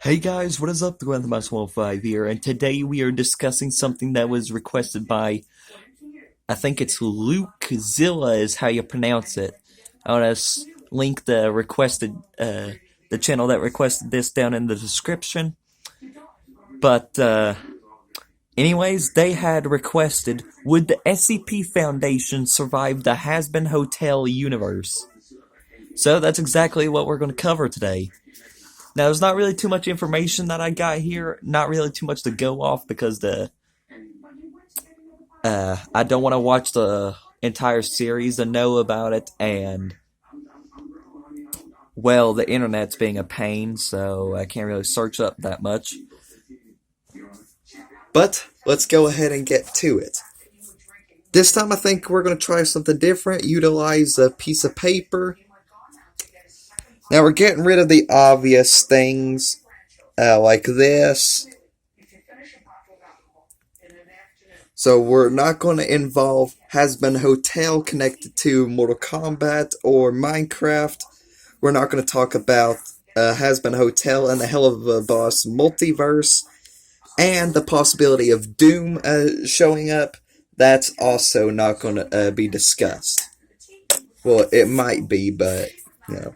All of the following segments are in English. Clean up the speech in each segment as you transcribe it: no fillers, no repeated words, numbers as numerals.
Hey guys, what is up? The Grandmaster 105 here, and today we are discussing something that was requested by, I think it's Luuk Zilla is how you pronounce it. I want to link the channel that requested this down in the description. But, anyways, they had requested, would the SCP Foundation survive the Hazbin Hotel universe? So that's exactly what we're going to cover today. Now, there's not really too much information that I got here, not really too much to go off because I don't want to watch the entire series to know about it, and, well, the internet's being a pain, so I can't really search up that much. But, let's go ahead and get to it. This time I think we're going to try something different, utilize a piece of paper. Now we're getting rid of the obvious things, like this. So we're not going to involve Hazbin Hotel connected to Mortal Kombat or Minecraft. We're not going to talk about Hazbin Hotel and the Hell of a Boss multiverse. And the possibility of Doom showing up. That's also not going to be discussed. Well, it might be, but, you know.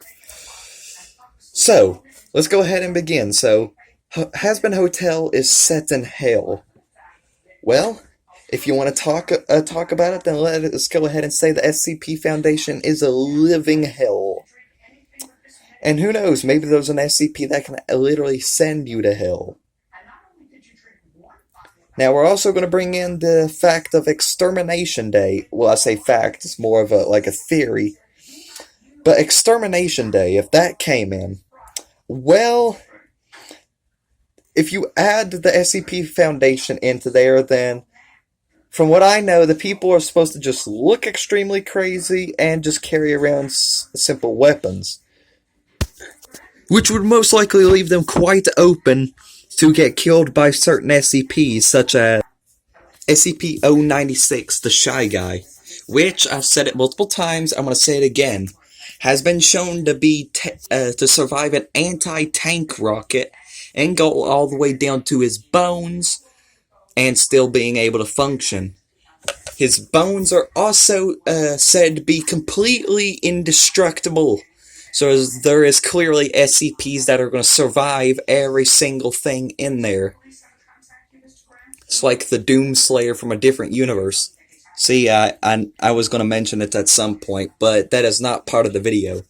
So, let's go ahead and begin. So, Hazbin Hotel is set in hell. Well, if you want to talk about it, then let's go ahead and say the SCP Foundation is a living hell. And who knows, maybe there's an SCP that can literally send you to hell. Now, we're also going to bring in the fact of Extermination Day. Well, I say fact, it's more of a theory. But Extermination Day, if that came in, well, if you add the SCP Foundation into there, then, from what I know, the people are supposed to just look extremely crazy and just carry around simple weapons. Which would most likely leave them quite open to get killed by certain SCPs, such as SCP-096, the Shy Guy, which, I've said it multiple times, I'm going to say it again, has been shown to be to survive an anti-tank rocket and go all the way down to his bones and still being able to function. His bones are also said to be completely indestructible. So there is clearly SCPs that are going to survive every single thing in there. It's like the Doomslayer from a different universe. See, I was going to mention it at some point, but that is not part of the video.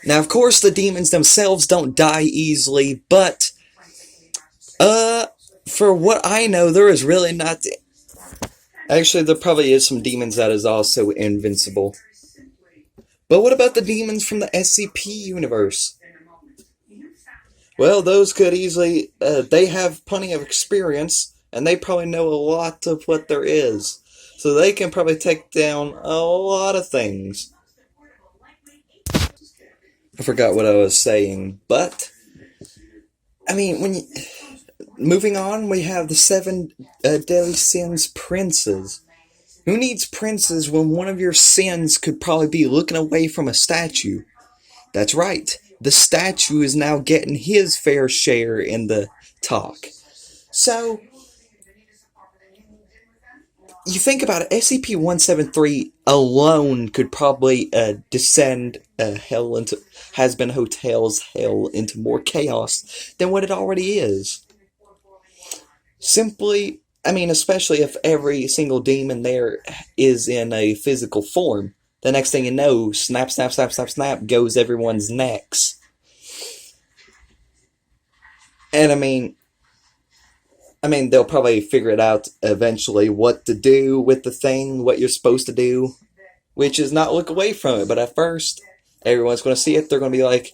Now, of course, the demons themselves don't die easily, but, for what I know, there is really not... Actually, there probably is some demons that is also invincible. But what about the demons from the SCP universe? Well, those could easily... they have plenty of experience, and they probably know a lot of what there is. So they can probably take down a lot of things. I forgot what I was saying, but... I mean, moving on, we have the 7 Deadly Sins Princes. Who needs princes when one of your sins could probably be looking away from a statue? That's right. The statue is now getting his fair share in the talk. So, you think about it, SCP-173 alone could probably descend Hazbin Hotel's hell into more chaos than what it already is. Simply, I mean, especially if every single demon there is in a physical form. The next thing you know, snap, snap, snap, snap, snap, goes everyone's necks. And I mean, they'll probably figure it out eventually what to do with the thing, what you're supposed to do, which is not look away from it. But at first, everyone's going to see it. They're going to be like,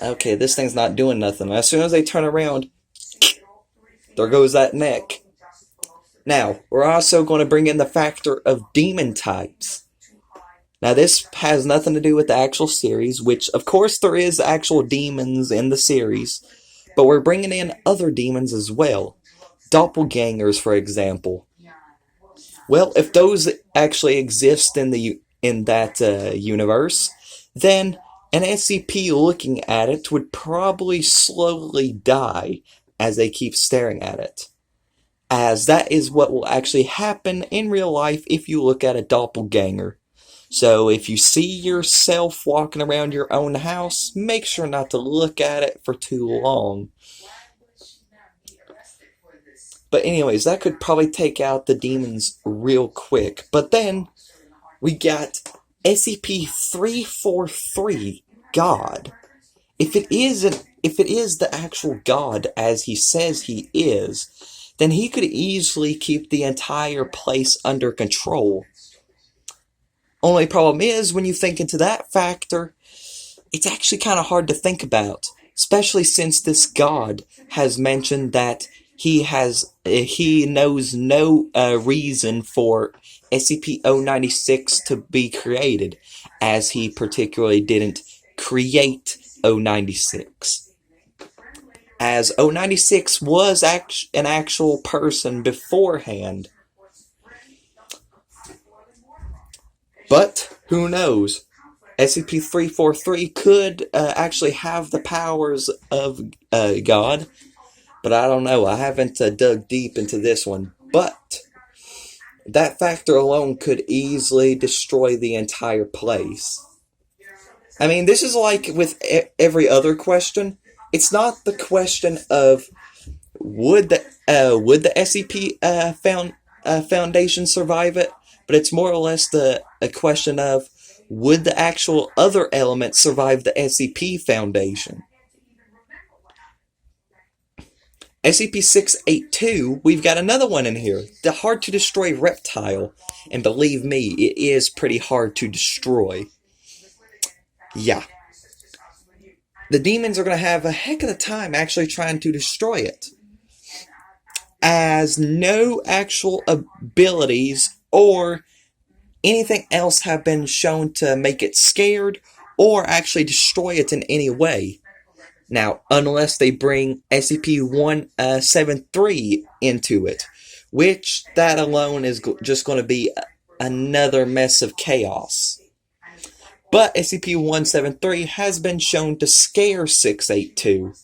okay, this thing's not doing nothing. As soon as they turn around, there goes that neck. Now, we're also going to bring in the factor of demon types. Now, this has nothing to do with the actual series, which, of course, there is actual demons in the series, but we're bringing in other demons as well. Doppelgangers, for example. Well, if those actually exist in that universe, then An SCP looking at it would probably slowly die as they keep staring at it, as that is what will actually happen in real life if you look at a doppelganger. So if you see yourself walking around your own house, make sure not to look at it for too long. But anyways, that could probably take out the demons real quick. But then we got SCP-343, God. If it is the actual God as he says he is, then he could easily keep the entire place under control. Only problem is, when you think into that factor, it's actually kind of hard to think about, especially since this God has mentioned that he knows no reason for SCP-096 to be created, as he particularly didn't create 096. As 096 was an actual person beforehand. But, who knows? SCP-343 could actually have the powers of God, but I don't know. I haven't dug deep into this one. But that factor alone could easily destroy the entire place. I mean, this is like with every other question. It's not the question of would the SCP Foundation survive it, but it's more or less a question of would the actual other elements survive the SCP Foundation? SCP-682, we've got another one in here. The hard-to-destroy reptile. And believe me, it is pretty hard to destroy. Yeah. The demons are going to have a heck of a time actually trying to destroy it, as no actual abilities or anything else have been shown to make it scared or actually destroy it in any way. Now, unless they bring SCP-173 into it, which that alone is just going to be another mess of chaos. But SCP-173 has been shown to scare 682.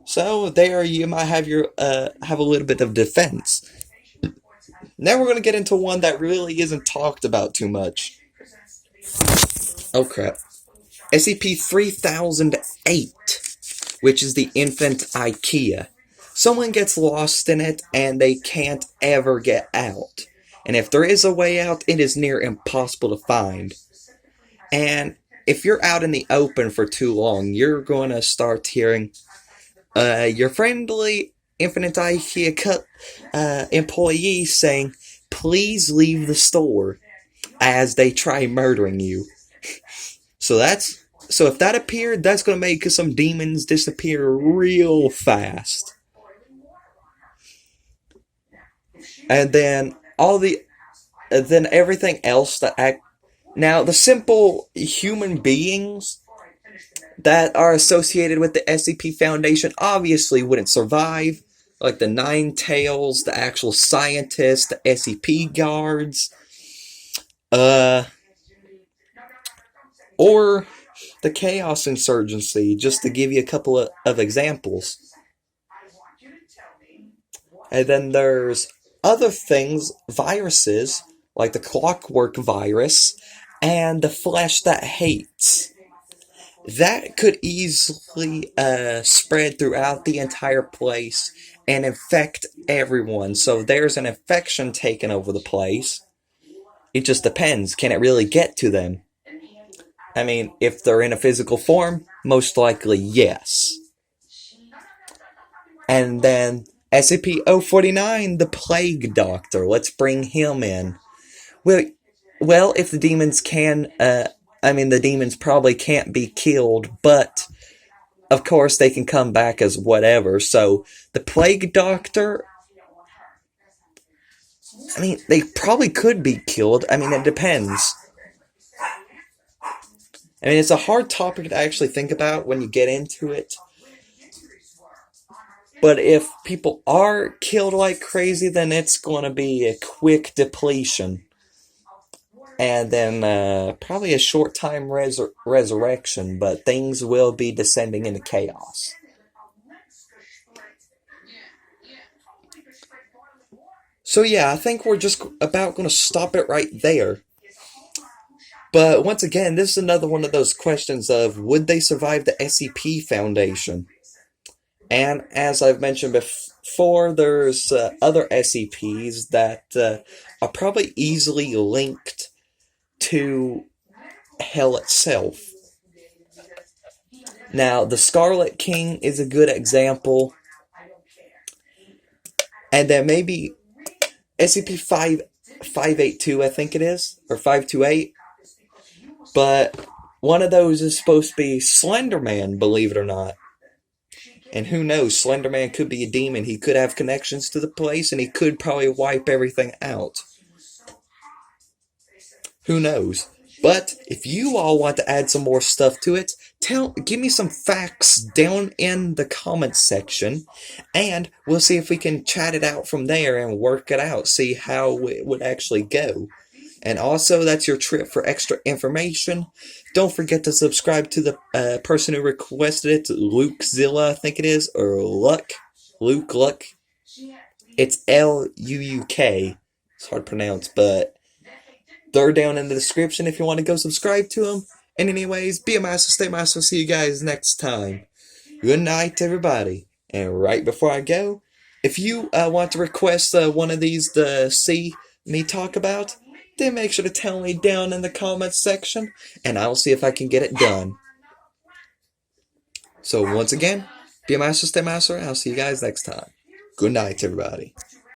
So there you might have have a little bit of defense. Now we're going to get into one that really isn't talked about too much. Oh crap. SCP-3008, which is the infant IKEA. Someone gets lost in it and they can't ever get out. And if there is a way out, it is near impossible to find. And if you're out in the open for too long, you're going to start hearing your friendly Infinite IKEA employee saying, "Please leave the store," as they try murdering you. So if that appeared, that's going to make some demons disappear real fast. And then then everything else now the simple human beings that are associated with the SCP Foundation obviously wouldn't survive, like the Nine Tails, the actual scientists, the SCP guards, or the Chaos Insurgency, just to give you a couple of examples. And then there's other things, viruses, like the Clockwork virus, and the Flesh That Hates. That could easily spread throughout the entire place and infect everyone. So there's an infection taking over the place. It just depends. Can it really get to them? I mean, if they're in a physical form, most likely yes. And then SCP-049, the Plague Doctor. Let's bring him in. Well, if the demons the demons probably can't be killed, but of course they can come back as whatever. So the Plague Doctor, they probably could be killed. It depends. It's a hard topic to actually think about when you get into it. But if people are killed like crazy, then it's going to be a quick depletion. and then probably a short time resurrection, but things will be descending into chaos. So yeah, I think we're just about going to stop it right there. But once again, this is another one of those questions of would they survive the SCP Foundation? And as I've mentioned before, there's other SCPs that are probably easily linked to hell itself. Now, the Scarlet King is a good example. And then maybe SCP-582, I think it is, or 528. But one of those is supposed to be Slenderman, believe it or not. And who knows, Slenderman could be a demon. He could have connections to the place, and he could probably wipe everything out. Who knows? But if you all want to add some more stuff to it, give me some facts down in the comments section, and we'll see if we can chat it out from there and work it out, see how it would actually go. And also, that's your trip for extra information. Don't forget to subscribe to the person who requested it, Luuk Zilla, I think it is, or Luuk. It's Luuk. It's hard to pronounce, but they're down in the description if you want to go subscribe to them. And anyways, be a master, stay master. See you guys next time. Good night, everybody. And right before I go, if you want to request one of these to see me talk about, then make sure to tell me down in the comments section, and I'll see if I can get it done. So once again, be a master, stay master, and I'll see you guys next time. Good night, everybody.